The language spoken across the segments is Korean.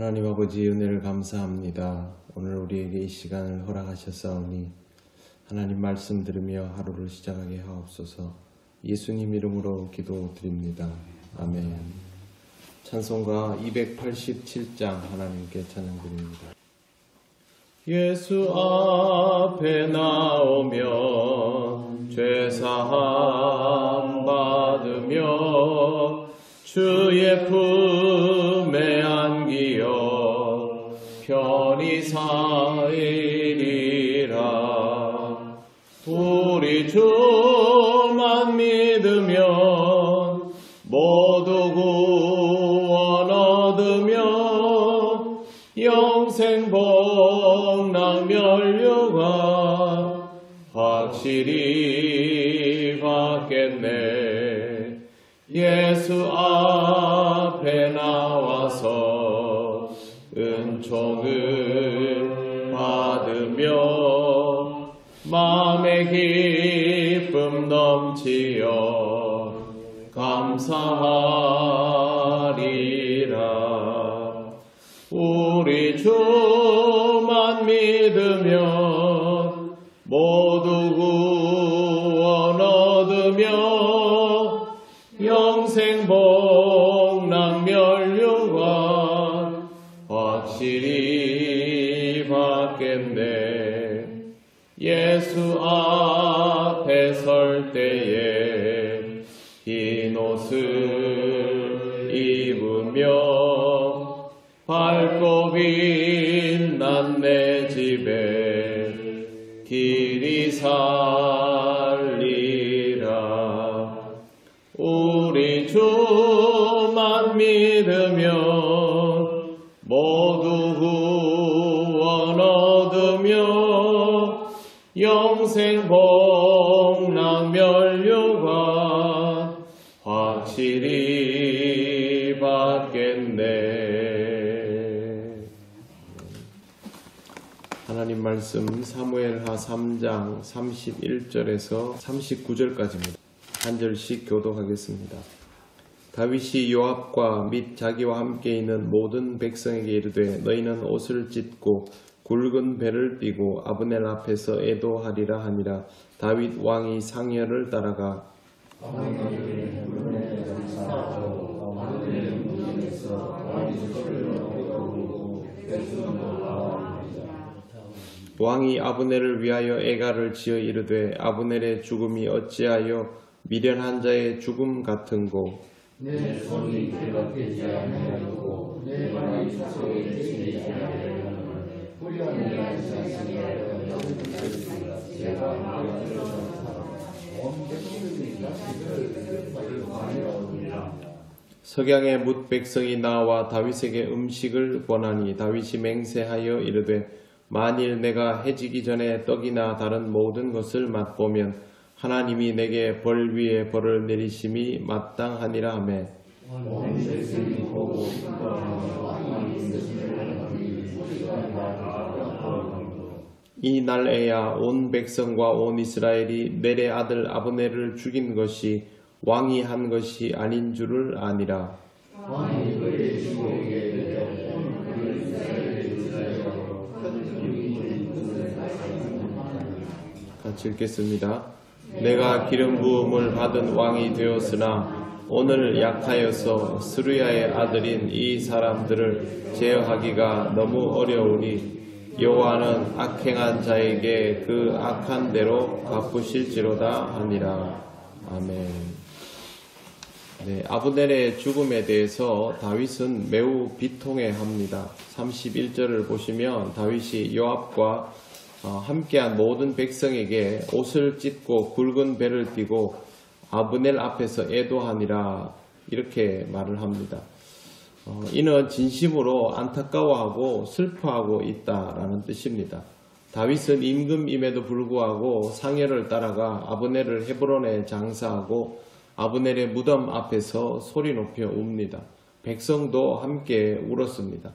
하나님 아버지 은혜를 감사합니다. 오늘 우리에게 이 시간을 허락하셨사오니 하나님 말씀 들으며 하루를 시작하게 하옵소서. 예수님 이름으로 기도드립니다. 아멘. 찬송가 287장 하나님께 찬양드립니다. 예수 앞에 나오면 죄사함 받으며 주의 품에 안기어 편히 살리리라. 우리 주만 믿으면 모두 구원 얻으며 영생 복락 면류관 확실히 받겠네. 예수 앞에 나와서 은총을 받으며 마음의 기쁨 넘치어 감사하리라. 우리 주만 믿으면 모두 구원 얻으며 영생 복락 면류관 확실히 받겠네. 예수 앞에 설 때에 흰 옷을 입으며 밝고 빛난 내 집에 길이 살리라. 우리 주만 믿으면 모두 구원 얻으며 영생 복락 면류관 확실히 받겠네. 하나님 말씀 사무엘하 3장 31절에서 39절까지입니다. 한 절씩 교독하겠습니다. 다윗이 요압과 및 자기와 함께 있는 모든 백성에게 이르되 너희는 옷을 찢고 굵은 배를 띠고 아브넬 앞에서 애도하리라 하니라. 다윗 왕이 상여를 따라가 왕이 아브넬을 위하여 애가를 지어 이르되 아브넬의 죽음이 어찌하여 미련한 자의 죽음 같은고 내 손이 결박되지 아니하였고 내 발이 수소에 치지 아니하였나니 후련히 하시니 제가 석양의 뭇 백성이 나와 다윗에게 음식을 권하니 다윗이 맹세하여 이르되 만일 내가 해지기 전에 떡이나 다른 모든 것을 맛보면 하나님이 내게 벌 위에 벌을 내리심이 마땅하니라 하매 이 날에야 온 백성과 온 이스라엘이 넬의 아들 아브넬을 죽인 것이 왕이 한 것이 아닌 줄을 아니라. 같이 읽겠습니다. 내가 기름 부음을 받은 왕이 되었으나 오늘 약하여서 스루야의 아들인 이 사람들을 제어하기가 너무 어려우니 여호와는 악행한 자에게 그 악한 대로 갚으실지로다 하니라. 아멘. 네, 아브넬의 죽음에 대해서 다윗은 매우 비통해합니다. 31절을 보시면 다윗이 요압과 함께한 모든 백성에게 옷을 찢고 굵은 배를 띠고 아브넬 앞에서 애도하니라 이렇게 말을 합니다. 이는 진심으로 안타까워하고 슬퍼하고 있다라는 뜻입니다. 다윗은 임금임에도 불구하고 상여를 따라가 아브넬을 헤브론에 장사하고 아브넬의 무덤 앞에서 소리 높여 웁니다. 백성도 함께 울었습니다.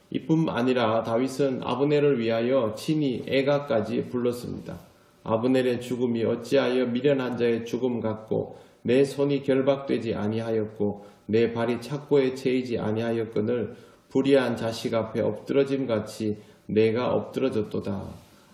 이뿐 아니라 다윗은 아브넬을 위하여 친히 애가까지 불렀습니다. 아브넬의 죽음이 어찌하여 미련한 자의 죽음 같고 내 손이 결박되지 아니하였고 내 발이 착고에 채이지 아니하였거늘 불의한 자식 앞에 엎드러짐 같이 내가 엎드러졌도다.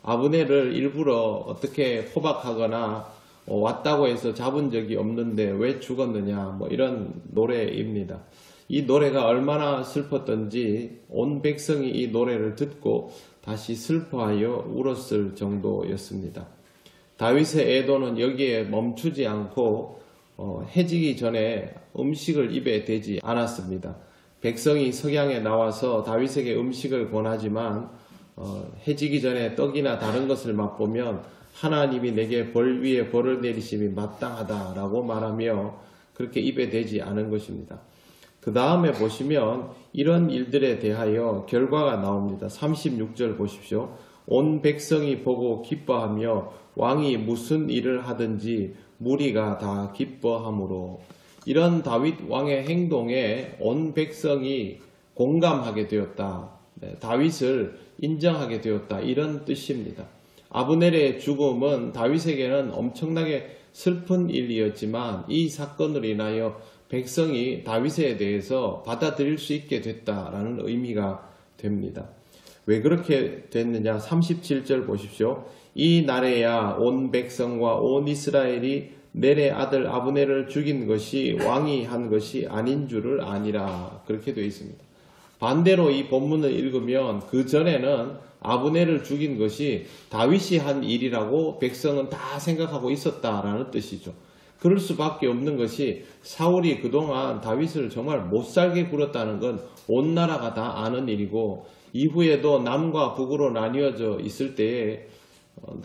아브넬을 일부러 어떻게 포박하거나 왔다고 해서 잡은 적이 없는데 왜 죽었느냐, 뭐 이런 노래입니다. 이 노래가 얼마나 슬펐던지 온 백성이 이 노래를 듣고 다시 슬퍼하여 울었을 정도였습니다. 다윗의 애도는 여기에 멈추지 않고 해지기 전에 음식을 입에 대지 않았습니다. 백성이 석양에 나와서 다윗에게 음식을 권하지만 해지기 전에 떡이나 다른 것을 맛보면 하나님이 내게 벌 위에 벌을 내리심이 마땅하다라고 말하며 그렇게 입에 대지 않은 것입니다. 그 다음에 보시면 이런 일들에 대하여 결과가 나옵니다. 36절 보십시오. 온 백성이 보고 기뻐하며 왕이 무슨 일을 하든지 무리가 다 기뻐하므로, 이런 다윗 왕의 행동에 온 백성이 공감하게 되었다. 다윗을 인정하게 되었다. 이런 뜻입니다. 아브넬의 죽음은 다윗에게는 엄청나게 슬픈 일이었지만 이 사건으로 인하여 백성이 다윗에 대해서 받아들일 수 있게 됐다라는 의미가 됩니다. 왜 그렇게 됐느냐? 37절 보십시오. 이 날에야 온 백성과 온 이스라엘이 넬의 아들 아브넬을 죽인 것이 왕이 한 것이 아닌 줄을 아니라, 그렇게 되어 있습니다. 반대로 이 본문을 읽으면 그 전에는 아브넬을 죽인 것이 다윗이 한 일이라고 백성은 다 생각하고 있었다라는 뜻이죠. 그럴 수밖에 없는 것이 사울이 그동안 다윗을 정말 못살게 굴었다는 건 온 나라가 다 아는 일이고, 이후에도 남과 북으로 나뉘어져 있을 때에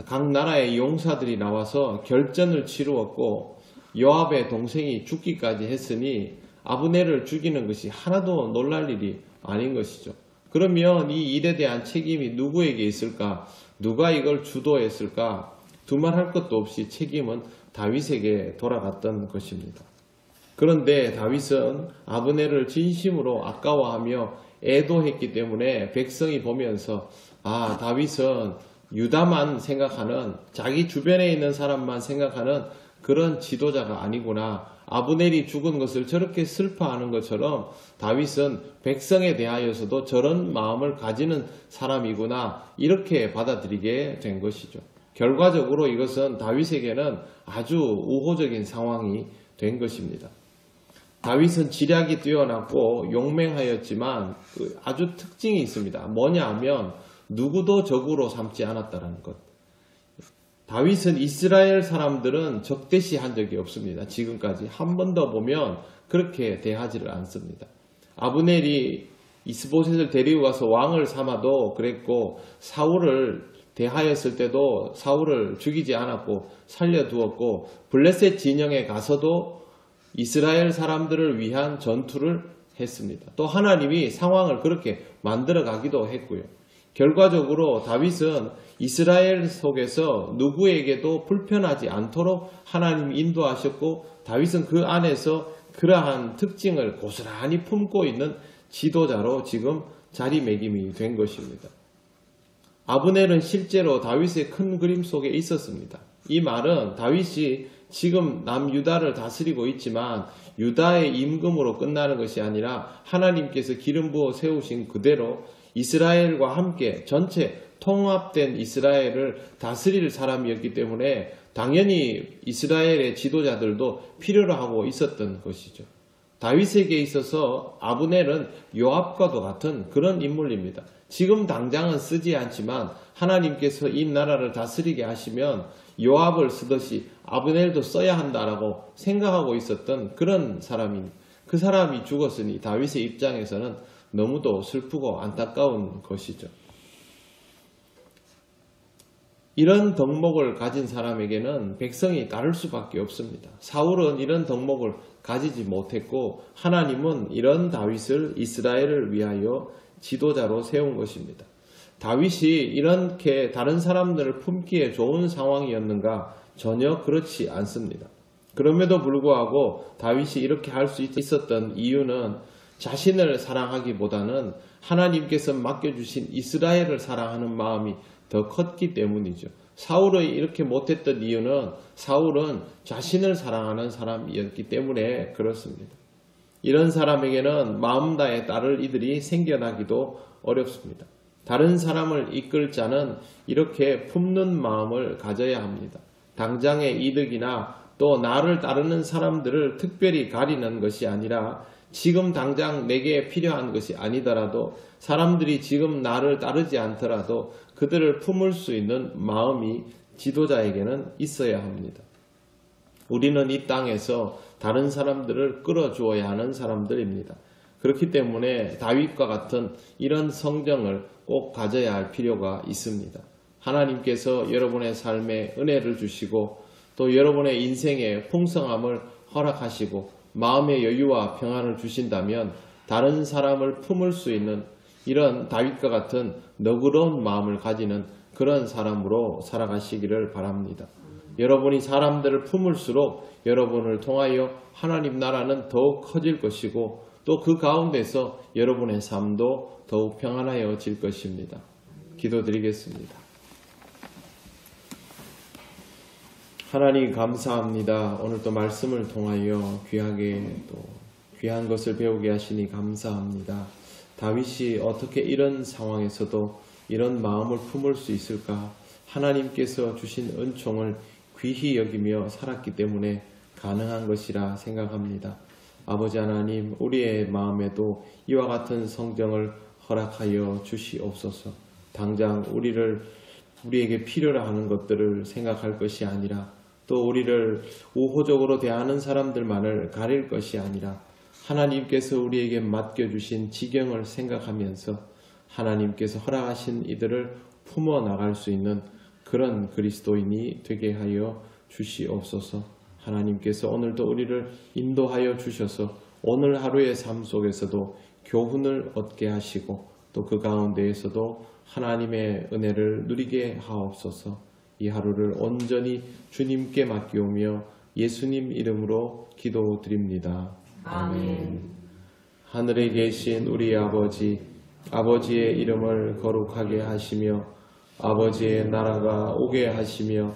각 나라의 용사들이 나와서 결전을 치루었고 요압의 동생이 죽기까지 했으니 아브넬을 죽이는 것이 하나도 놀랄 일이 아닌 것이죠. 그러면 이 일에 대한 책임이 누구에게 있을까? 누가 이걸 주도했을까? 두말할 것도 없이 책임은 다윗에게 돌아갔던 것입니다. 그런데 다윗은 아브넬을 진심으로 아까워하며 애도했기 때문에 백성이 보면서 다윗은 유다만 생각하는, 자기 주변에 있는 사람만 생각하는 그런 지도자가 아니구나. 아브넬이 죽은 것을 저렇게 슬퍼하는 것처럼 다윗은 백성에 대하여서도 저런 마음을 가지는 사람이구나. 이렇게 받아들이게 된 것이죠. 결과적으로 이것은 다윗에게는 아주 우호적인 상황이 된 것입니다. 다윗은 지략이 뛰어났고 용맹하였지만 아주 특징이 있습니다. 뭐냐 하면 누구도 적으로 삼지 않았다는 것. 다윗은 이스라엘 사람들은 적대시한 적이 없습니다. 지금까지 한 번도 보면 그렇게 대하지를 않습니다. 아브넬이 이스보셋을 데리고 가서 왕을 삼아도 그랬고, 사울을 대하였을 때도 사울을 죽이지 않았고 살려두었고, 블레셋 진영에 가서도 이스라엘 사람들을 위한 전투를 했습니다. 또 하나님이 상황을 그렇게 만들어 가기도 했고요. 결과적으로 다윗은 이스라엘 속에서 누구에게도 불편하지 않도록 하나님이 인도하셨고, 다윗은 그 안에서 그러한 특징을 고스란히 품고 있는 지도자로 지금 자리매김이 된 것입니다. 아브넬은 실제로 다윗의 큰 그림 속에 있었습니다. 이 말은 다윗이 지금 남유다를 다스리고 있지만 유다의 임금으로 끝나는 것이 아니라 하나님께서 기름 부어 세우신 그대로 이스라엘과 함께 전체 통합된 이스라엘을 다스릴 사람이었기 때문에 당연히 이스라엘의 지도자들도 필요로 하고 있었던 것이죠. 다윗에게 있어서 아브넬은 요압과도 같은 그런 인물입니다. 지금 당장은 쓰지 않지만 하나님께서 이 나라를 다스리게 하시면 요압을 쓰듯이 아브넬도 써야 한다라고 생각하고 있었던 그런 사람입니다. 그 사람이 죽었으니 다윗의 입장에서는 너무도 슬프고 안타까운 것이죠. 이런 덕목을 가진 사람에게는 백성이 따를 수밖에 없습니다. 사울은 이런 덕목을 가지지 못했고 하나님은 이런 다윗을 이스라엘을 위하여 지도자로 세운 것입니다. 다윗이 이렇게 다른 사람들을 품기에 좋은 상황이었는가? 전혀 그렇지 않습니다. 그럼에도 불구하고 다윗이 이렇게 할 수 있었던 이유는 자신을 사랑하기보다는 하나님께서 맡겨주신 이스라엘을 사랑하는 마음이 더 컸기 때문이죠. 사울이 이렇게 못했던 이유는 사울은 자신을 사랑하는 사람이었기 때문에 그렇습니다. 이런 사람에게는 마음 다해 따를 이들이 생겨나기도 어렵습니다. 다른 사람을 이끌 자는 이렇게 품는 마음을 가져야 합니다. 당장의 이득이나 또 나를 따르는 사람들을 특별히 가리는 것이 아니라 지금 당장 내게 필요한 것이 아니더라도 사람들이 지금 나를 따르지 않더라도 그들을 품을 수 있는 마음이 지도자에게는 있어야 합니다. 우리는 이 땅에서 다른 사람들을 끌어주어야 하는 사람들입니다. 그렇기 때문에 다윗과 같은 이런 성정을 꼭 가져야 할 필요가 있습니다. 하나님께서 여러분의 삶에 은혜를 주시고 또 여러분의 인생에 풍성함을 허락하시고 마음의 여유와 평안을 주신다면 다른 사람을 품을 수 있는 이런 다윗과 같은 너그러운 마음을 가지는 그런 사람으로 살아가시기를 바랍니다. 여러분이 사람들을 품을수록 여러분을 통하여 하나님 나라는 더욱 커질 것이고 또 그 가운데서 여러분의 삶도 더욱 평안하여질 것입니다. 기도드리겠습니다. 하나님 감사합니다. 오늘 또 말씀을 통하여 귀하게 또 귀한 것을 배우게 하시니 감사합니다. 다윗이 어떻게 이런 상황에서도 이런 마음을 품을 수 있을까? 하나님께서 주신 은총을 귀히 여기며 살았기 때문에 가능한 것이라 생각합니다. 아버지 하나님, 우리의 마음에도 이와 같은 성정을 허락하여 주시옵소서. 당장 우리에게 필요로 하는 것들을 생각할 것이 아니라 또 우리를 우호적으로 대하는 사람들만을 가릴 것이 아니라 하나님께서 우리에게 맡겨주신 지경을 생각하면서 하나님께서 허락하신 이들을 품어 나갈 수 있는 그런 그리스도인이 되게 하여 주시옵소서. 하나님께서 오늘도 우리를 인도하여 주셔서 오늘 하루의 삶 속에서도 교훈을 얻게 하시고 또 그 가운데에서도 하나님의 은혜를 누리게 하옵소서. 이 하루를 온전히 주님께 맡기오며 예수님 이름으로 기도드립니다. 아멘. 하늘에 계신 우리 아버지, 아버지의 이름을 거룩하게 하시며 아버지의 나라가 오게 하시며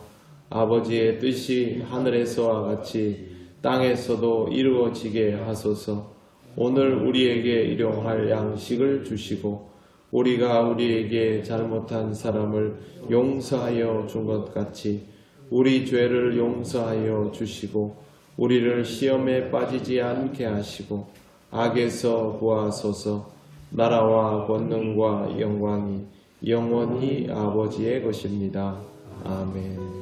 아버지의 뜻이 하늘에서와 같이 땅에서도 이루어지게 하소서. 오늘 우리에게 일용할 양식을 주시고 우리가 우리에게 잘못한 사람을 용서하여 준 것 같이 우리 죄를 용서하여 주시고 우리를 시험에 빠지지 않게 하시고 악에서 구하소서. 나라와 권능과 영광이 영원히 아버지의 것입니다. 아멘.